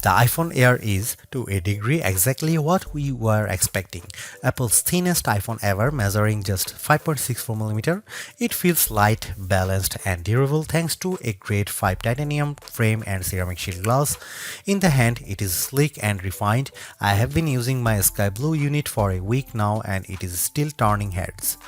The iPhone Air is, to a degree, exactly what we were expecting. Apple's thinnest iPhone ever, measuring just 5.64mm. It feels light, balanced, and durable thanks to a grade 5 titanium frame and ceramic shield glass. In the hand, it is sleek and refined. I have been using my sky blue unit for a week now and it is still turning heads.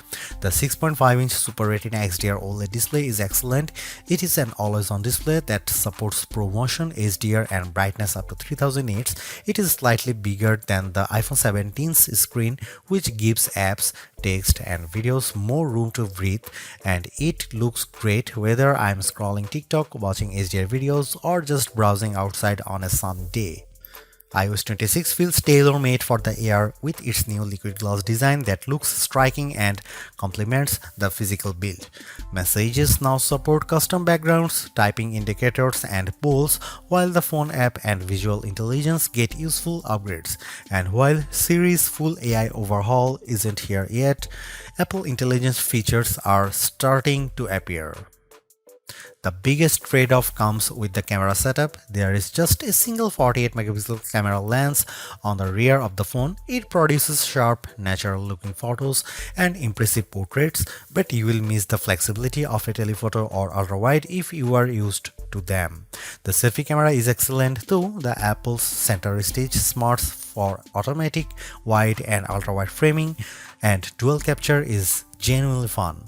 The 6.5-inch Super Retina XDR OLED display is excellent. It is an always-on display that supports ProMotion, HDR, and brightness up to 3000 nits. It is slightly bigger than the iPhone 17's screen, which gives apps, text, and videos more room to breathe, and it looks great whether I'm scrolling TikTok, watching HDR videos, or just browsing outside on a sunny day. iOS 26 feels tailor-made for the Air with its new liquid glass design that looks striking and complements the physical build. Messages now support custom backgrounds, typing indicators, and polls, while the phone app and visual intelligence get useful upgrades. And while Siri's full AI overhaul isn't here yet, Apple Intelligence features are starting to appear. The biggest trade-off comes with the camera setup. There is just a single 48-megapixel camera lens on the rear of the phone. It produces sharp, natural-looking photos and impressive portraits, but you will miss the flexibility of a telephoto or ultra-wide if you are used to them. The selfie camera is excellent too. The Apple's center stage smarts for automatic, wide, and ultra-wide framing, and dual capture is genuinely fun.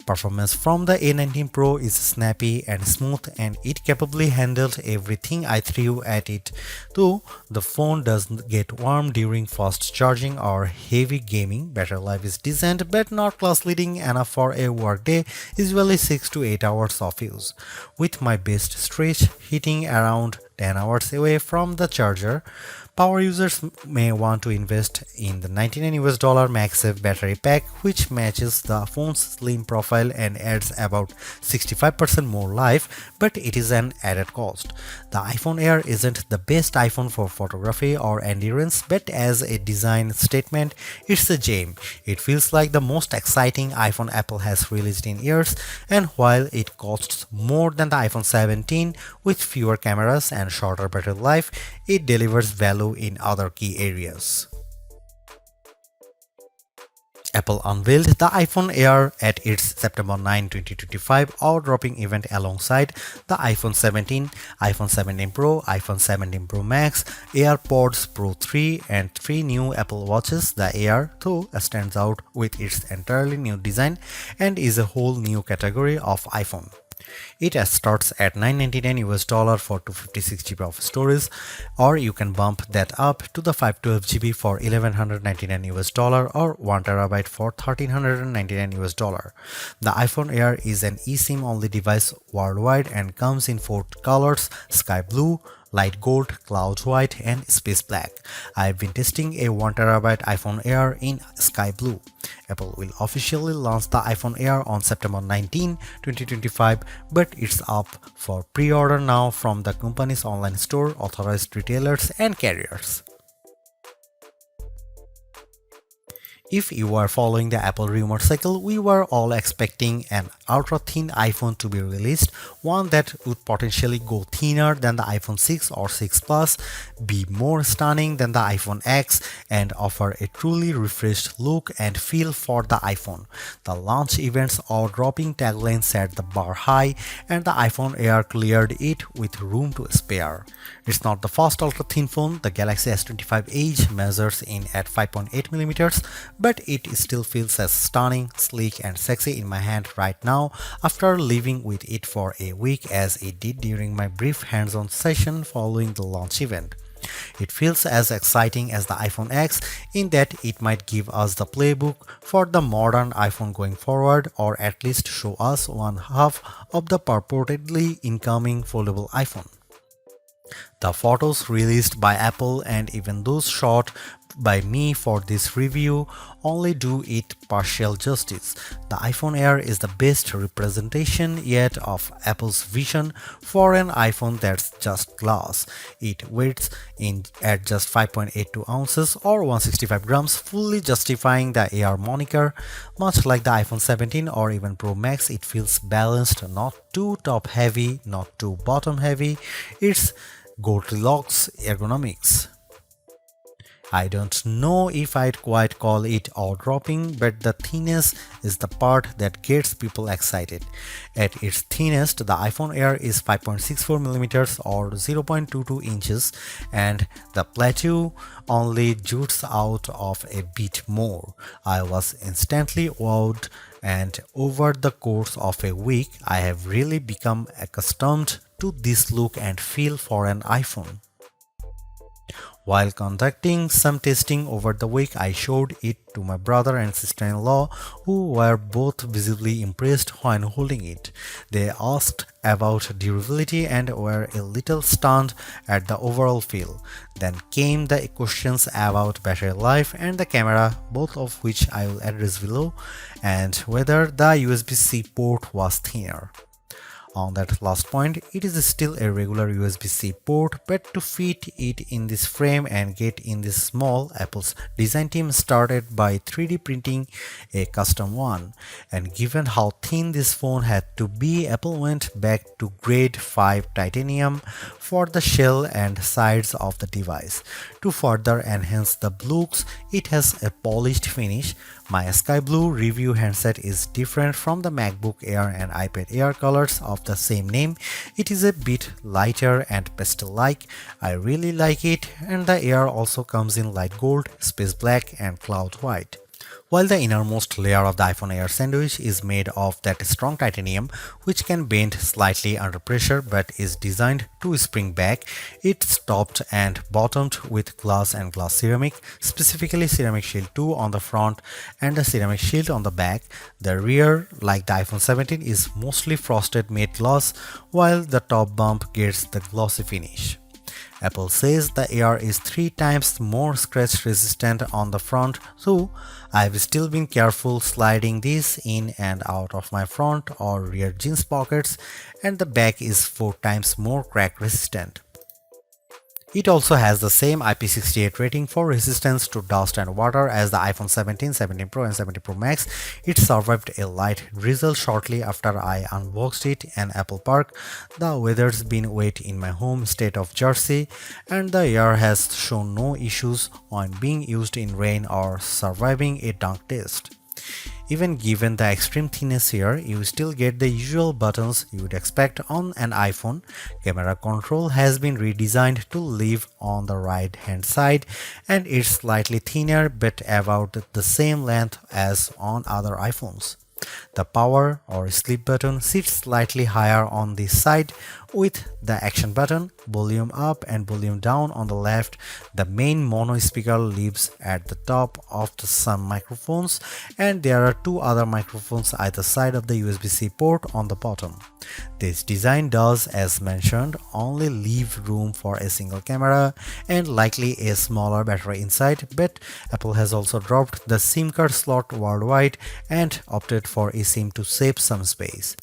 Performance from the A19 Pro is snappy and smooth, and it capably handled everything I threw at it, though the phone doesn't get warm during fast charging or heavy gaming. Battery life is decent but not class-leading enough for a workday, usually 6 to 8 hours of use, with my best stretch hitting around 10 hours away from the charger. Power users may want to invest in the $99 MagSafe battery pack, which matches the phone's slim profile and adds about 65% more life, but it is an added cost. The iPhone Air isn't the best iPhone for photography or endurance, but as a design statement, it's a gem. It feels like the most exciting iPhone Apple has released in years, and while it costs more than the iPhone 17 with fewer cameras and shorter battery life, it delivers value in other key areas. Apple unveiled the iPhone Air at its September 9, 2025 awe-dropping event alongside the iPhone 17, iPhone 17 Pro, iPhone 17 Pro Max, AirPods Pro 3, and 3 new Apple Watches. The Air, though, stands out with its entirely new design and is a whole new category of iPhone. It starts at $999 for 256 GB of storage, or you can bump that up to the 512 GB for $1,199 or 1 TB for $1,399. The iPhone Air is an eSIM only device worldwide and comes in 4 colors: sky blue, light gold, cloud white, and space black. I've been testing a 1 TB iPhone Air in sky blue. Apple will officially launch the iPhone Air on September 19, 2025, but it's up for pre-order now from the company's online store, authorized retailers, and carriers. If you are following the Apple rumor cycle, we were all expecting an ultra-thin iPhone to be released, one that would potentially go thinner than the iPhone 6 or 6 Plus, be more stunning than the iPhone X, and offer a truly refreshed look and feel for the iPhone. The launch event's awe-dropping tagline set the bar high, and the iPhone Air cleared it with room to spare. It's not the first ultra-thin phone. The Galaxy S25 Edge measures in at 5.8mm, but it still feels as stunning, sleek, and sexy in my hand right now after living with it for a week as it did during my brief hands-on session following the launch event. It feels as exciting as the iPhone X in that it might give us the playbook for the modern iPhone going forward, or at least show us one half of the purportedly incoming foldable iPhone. The photos released by Apple and even those shot by me for this review only do it partial justice. The iPhone Air is the best representation yet of Apple's vision for an iPhone that's just glass. It weighs in at just 5.82 ounces or 165 grams, fully justifying the Air moniker. Much like the iPhone 17 or even Pro Max, it feels balanced, not too top heavy, not too bottom heavy. It's Goldilocks ergonomics. I don't know if I'd quite call it eye-dropping, but the thinness is the part that gets people excited. At its thinnest, the iPhone Air is 5.64mm or 0.22 inches, and the plateau only jutes out of a bit more. I was instantly wowed, and over the course of a week, I have really become accustomed to this look and feel for an iPhone. While conducting some testing over the week, I showed it to my brother and sister-in-law, who were both visibly impressed when holding it. They asked about durability and were a little stunned at the overall feel. Then came the questions about battery life and the camera, both of which I will address below, and whether the USB-C port was thinner. On that last point, it is still a regular USB-C port, but to fit it in this frame and get in this small, Apple's design team started by 3D printing a custom one. And given how thin this phone had to be, Apple went back to grade 5 titanium for the shell and sides of the device. To further enhance the looks, it has a polished finish. My sky blue review handset is different from the MacBook Air and iPad Air colors of the same name. It is a bit lighter and pastel-like. I really like it, and the Air also comes in light gold, space black and cloud white. While the innermost layer of the iPhone Air sandwich is made of that strong titanium, which can bend slightly under pressure but is designed to spring back, it's topped and bottomed with glass and glass ceramic, specifically ceramic shield 2 on the front and a ceramic shield on the back. The rear, like the iPhone 17, is mostly frosted matte glass, while the top bump gets the glossy finish. Apple says the Air is 3 times more scratch resistant on the front, so I've still been careful sliding this in and out of my front or rear jeans pockets, and the back is 4 times more crack resistant. It also has the same IP68 rating for resistance to dust and water as the iPhone 17, 17 Pro and 17 Pro Max. It survived a light drizzle shortly after I unboxed it in Apple Park. The weather's been wet in my home state of Jersey, and the Air has shown no issues when being used in rain or surviving a dunk test. Even given the extreme thinness here, you still get the usual buttons you would expect on an iPhone. Camera control has been redesigned to live on the right hand side, and it's slightly thinner but about the same length as on other iPhones. The power or sleep button sits slightly higher on this side, with the action button, volume up and volume down on the left. The main mono speaker lives at the top of some microphones, and there are 2 other microphones either side of the USB-C port on the bottom. This design does, as mentioned, only leave room for a single camera and likely a smaller battery inside, but Apple has also dropped the SIM card slot worldwide and opted for eSIM to save some space.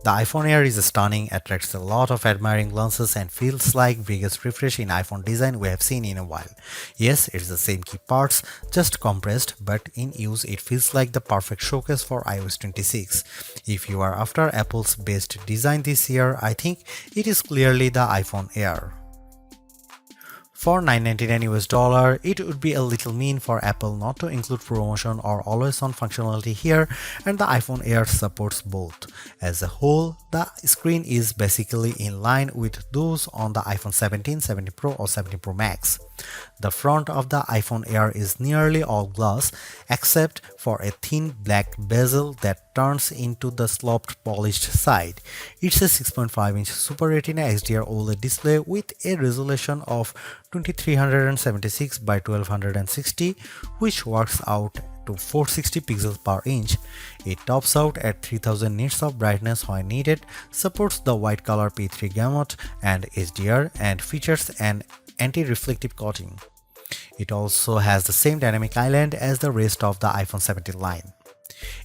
The iPhone Air is stunning, attracts a lot of admiring glances, and feels like biggest refresh in iPhone design we have seen in a while. Yes, it's the same key parts, just compressed, but in use it feels like the perfect showcase for iOS 26. If you are after Apple's best design this year, I think it is clearly the iPhone Air. For $999 US, it would be a little mean for Apple not to include promotion or always-on functionality here, and the iPhone Air supports both. As a whole, the screen is basically in line with those on the iPhone 17, 17 Pro or 17 Pro Max. The front of the iPhone Air is nearly all glass, except for a thin black bezel that turns into the sloped polished side. It's a 6.5-inch Super Retina XDR OLED display with a resolution of 2376 by 1260, which works out to 460 pixels per inch. It tops out at 3000 nits of brightness when needed, supports the white color P3 gamut and HDR, and features an anti-reflective coating. It also has the same dynamic island as the rest of the iPhone 17 line.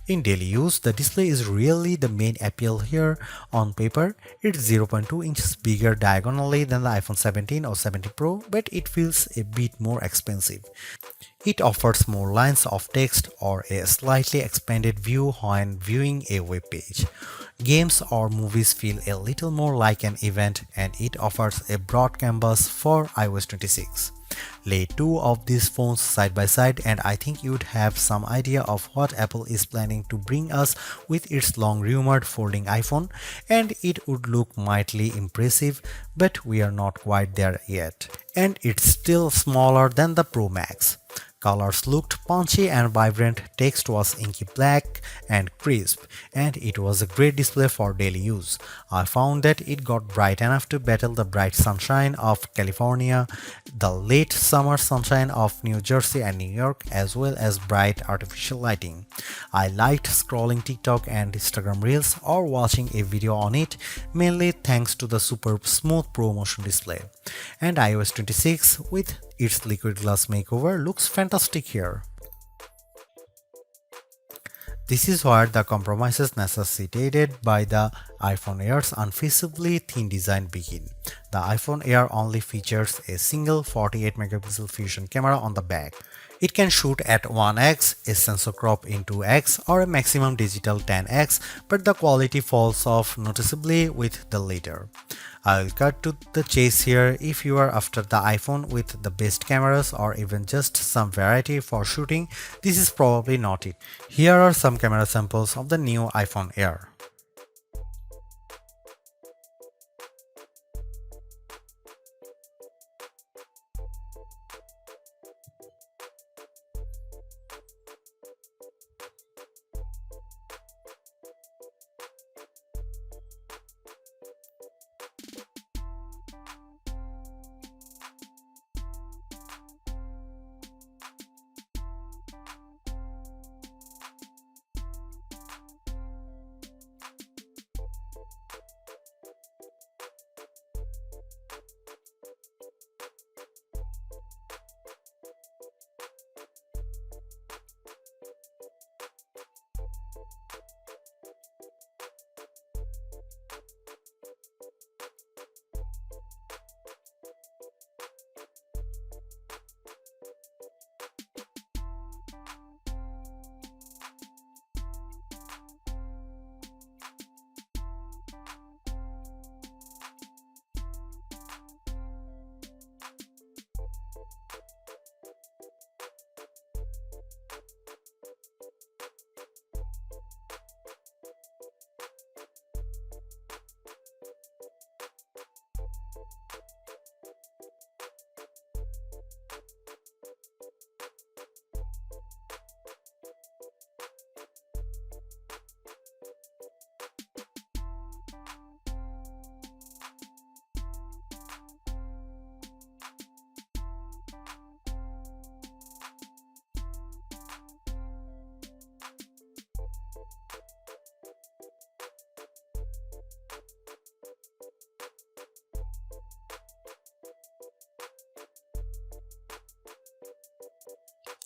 In daily use, the display is really the main appeal here. On paper, it's 0.2 inches bigger diagonally than the iPhone 17 or 17 Pro, but it feels a bit more expensive. It offers more lines of text or a slightly expanded view when viewing a web page. Games or movies feel a little more like an event, and it offers a broad canvas for iOS 26. Lay two of these phones side by side and I think you'd have some idea of what Apple is planning to bring us with its long rumored folding iPhone, and it would look mightily impressive, but we are not quite there yet. And it's still smaller than the Pro Max. Colors looked punchy and vibrant, text was inky black and crisp, and it was a great display for daily use. I found that it got bright enough to battle the bright sunshine of California, the late summer sunshine of New Jersey and New York, as well as bright artificial lighting. I liked scrolling TikTok and Instagram Reels or watching a video on it, mainly thanks to the super smooth Pro Motion display. And iOS 26 with its liquid glass makeover looks fantastic here. This is where the compromises necessitated by the iPhone Air's unfeasibly thin design begin. The iPhone Air only features a single 48 megapixel fusion camera on the back. It can shoot at 1x, a sensor crop in 2x, or a maximum digital 10x, but the quality falls off noticeably with the latter. I'll cut to the chase here. If you are after the iPhone with the best cameras or even just some variety for shooting, this is probably not it. Here are some camera samples of the new iPhone Air.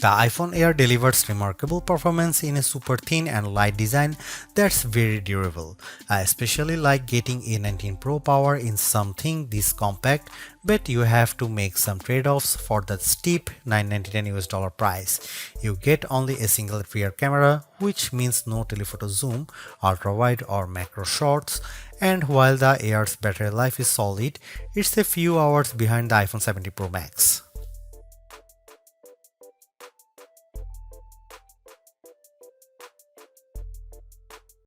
The iPhone Air delivers remarkable performance in a super thin and light design that's very durable. I especially like getting A19 Pro power in something this compact, but you have to make some trade-offs for the steep $999 price. You get only a single rear camera, which means no telephoto zoom, ultra-wide or macro shots, and while the Air's battery life is solid, it's a few hours behind the iPhone 70 Pro Max.